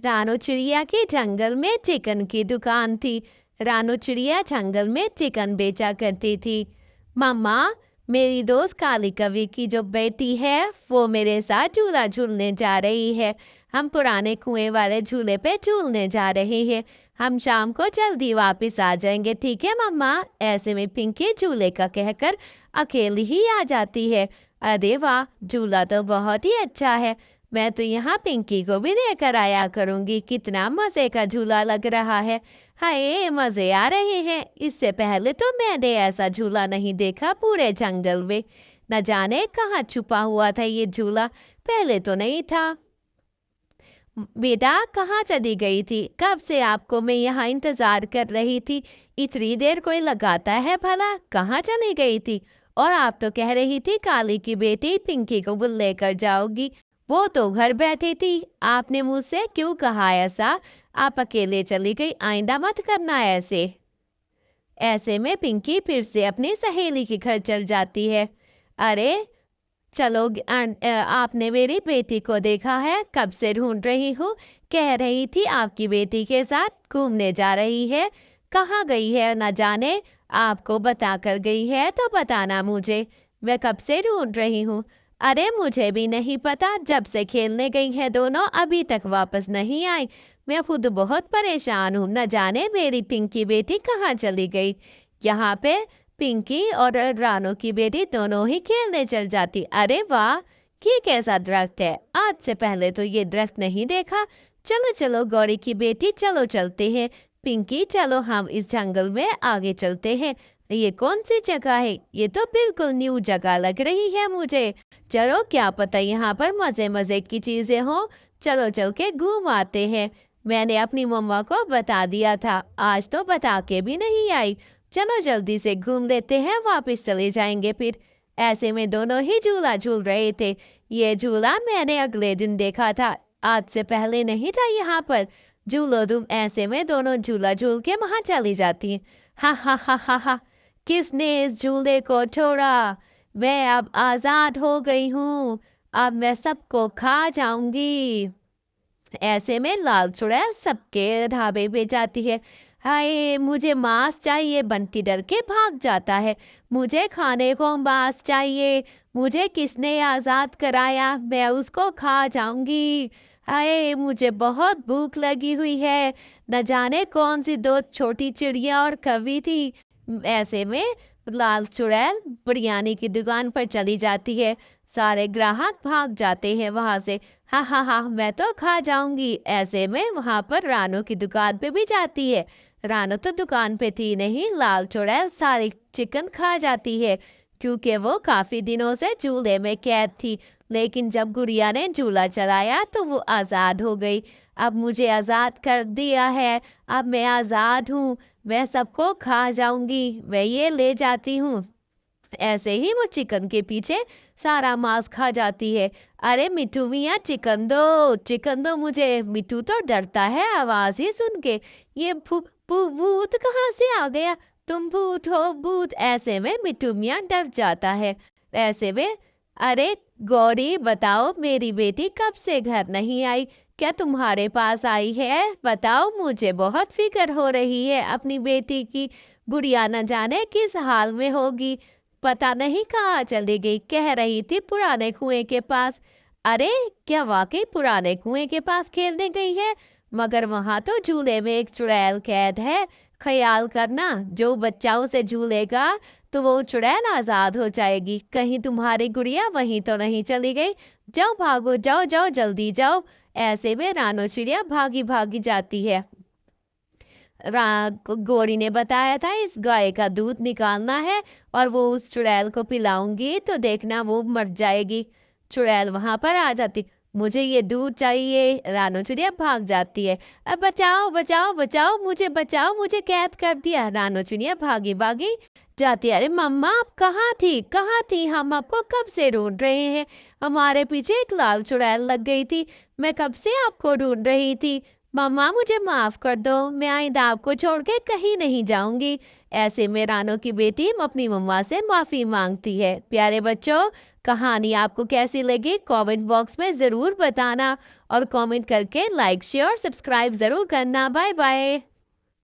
रानू चिड़िया के जंगल में चिकन की दुकान थी। रानू चिड़िया जंगल में चिकन बेचा करती थी। मम्मा, मेरी दोस्त काली कवि की जो बेटी है वो मेरे साथ झूला झूलने जा रही है। हम पुराने कुएं वाले झूले पे झूलने जा रहे हैं। हम शाम को जल्दी वापस आ जाएंगे, ठीक है मम्मा? ऐसे में पिंकी झूले का कहकर अकेली ही आ जाती है। अरे वाह, झूला तो बहुत ही अच्छा है। मैं तो यहाँ पिंकी को भी लेकर आया करूंगी। कितना मजे का झूला लग रहा है। हाय, मजे आ रहे हैं। इससे पहले तो मैंने ऐसा झूला नहीं देखा पूरे जंगल में। न जाने कहाँ छुपा हुआ था ये झूला, पहले तो नहीं था। बेटा, कहाँ चली गई थी? कब से आपको मैं यहाँ इंतजार कर रही थी। इतनी देर कोई लगाता है भला? कहाँ चली गई थी? और आप तो कह रही थी काली की बेटी पिंकी को लेकर जाओगी। वो तो घर बैठी थी। आपने मुझसे क्यों कहा ऐसा? आप अकेले चली गई, आइंदा मत करना ऐसे। ऐसे में पिंकी फिर से अपनी सहेली के घर चल जाती है। अरे चलो, आपने मेरी बेटी को देखा है? कब से ढूंढ रही हूँ। कह रही थी आपकी बेटी के साथ घूमने जा रही है। कहाँ गई है न जाने। आपको बता कर गई है तो बताना मुझे। मैं कब से ढूंढ रही हूँ। अरे मुझे भी नहीं पता, जब से खेलने गई है दोनों अभी तक वापस नहीं आई। मैं खुद बहुत परेशान हूँ, न जाने मेरी पिंकी बेटी कहाँ चली गई। यहाँ पे पिंकी और रानू की बेटी दोनों ही खेलने चल जाती। अरे वाह, ये कैसा दरख्त है? आज से पहले तो ये दरख्त नहीं देखा। चलो चलो गौरी की बेटी, चलो चलते हैं। पिंकी चलो, हम इस जंगल में आगे चलते हैं। ये कौन सी जगह है? ये तो बिल्कुल न्यू जगह लग रही है मुझे। चलो, क्या पता यहाँ पर मजे मजे की चीजें हो। चलो चल के घूम आते हैं। मैंने अपनी मम्मा को बता दिया था, आज तो बता के भी नहीं आई। चलो जल्दी से घूम लेते हैं, वापस चले जाएंगे फिर। ऐसे में दोनों ही झूला झूल रहे थे। ये झूला मैंने अगले दिन देखा था, आज से पहले नहीं था यहाँ पर। झूलो तुम। ऐसे में दोनों झूला झूल के वहां चली जाती। हा हा हा हा हा। किसने इस झूले को छोड़ा? मैं अब आजाद हो गई हूँ। अब मैं सबको खा जाऊंगी। ऐसे में लाल चुड़ैल सबके ढाबे पे जाती है। हाय, मुझे मांस चाहिए। बंटी डर के भाग जाता है। मुझे खाने को मांस चाहिए। मुझे किसने आजाद कराया? मैं उसको खा जाऊंगी। हाय, मुझे बहुत भूख लगी हुई है। न जाने कौन सी दो छोटी चिड़िया और कवि थी। ऐसे में लाल चुड़ैल बिरयानी की दुकान पर चली जाती है। सारे ग्राहक भाग जाते हैं वहां से। हाँ हाँ हाँ, मैं तो खा जाऊंगी। ऐसे में वहां पर रानू की दुकान पे भी जाती है। रानू तो दुकान पे थी नहीं, लाल चुड़ैल सारी चिकन खा जाती है, क्योंकि वो काफी दिनों से झूले में कैद थी। लेकिन जब गुड़िया ने झूला चलाया तो वो आजाद हो गई। अब मुझे आजाद कर दिया है। अब मैं आजाद हूँ। मैं सबको खा जाऊंगी। मैं ये ले जाती हूँ। ऐसे ही वो चिकन के पीछे सारा मांस खा जाती है। अरे मिट्टू मियाँ, चिकन दो, चिकन दो मुझे। मिट्टू तो डरता है आवाज ही सुन के। ये भूत कहाँ से आ गया? तुम भूत हो भूत। ऐसे में मिट्टू मियाँ डर जाता है। ऐसे में अरे गौरी, बताओ मेरी बेटी कब से घर नहीं आई? क्या तुम्हारे पास आई है? बताओ, मुझे बहुत फिक्र हो रही है अपनी बेटी की। बुढ़िया न जाने किस हाल में होगी। पता नहीं कहाँ चली गई। कह रही थी पुराने कुएं के पास। अरे, क्या वाकई पुराने कुएं के पास खेलने गई है? मगर वहां तो झूले में एक चुड़ैल कैद है। ख्याल करना, जो बच्चा उसे झूलेगा तो वो चुड़ैल आजाद हो जाएगी। कहीं तुम्हारी गुड़िया वहीं तो नहीं चली गई? जाओ भागो, जाओ जाओ जल्दी जाओ। ऐसे में रानो चिड़िया भागी भागी जाती है। गौरी ने बताया था इस गाय का दूध निकालना है और वो उस चुड़ैल को पिलाऊंगी तो देखना वो मर जाएगी। चुड़ैल वहां पर आ जाती। मुझे ये दूध चाहिए। रानो चिड़िया भाग जाती है। अब बचाओ बचाओ बचाओ, मुझे बचाओ, मुझे कैद कर दिया। रानो चिड़िया भागी भागी जाती है। अरे मम्मा, आप कहाँ थी? कहाँ थी? हम आपको कब से ढूंढ रहे हैं। हमारे पीछे एक लाल चुड़ैल लग गई थी। मैं कब से आपको ढूंढ रही थी। मम्मा, मुझे माफ कर दो। मैं आइंदा आपको छोड़ के कहीं नहीं जाऊंगी। ऐसे में रानो की बेटी अपनी मम्मा से माफी मांगती है। प्यारे बच्चों, कहानी आपको कैसी लगी कमेंट बॉक्स में ज़रूर बताना और कमेंट करके लाइक शेयर और सब्सक्राइब ज़रूर करना। Bye bye.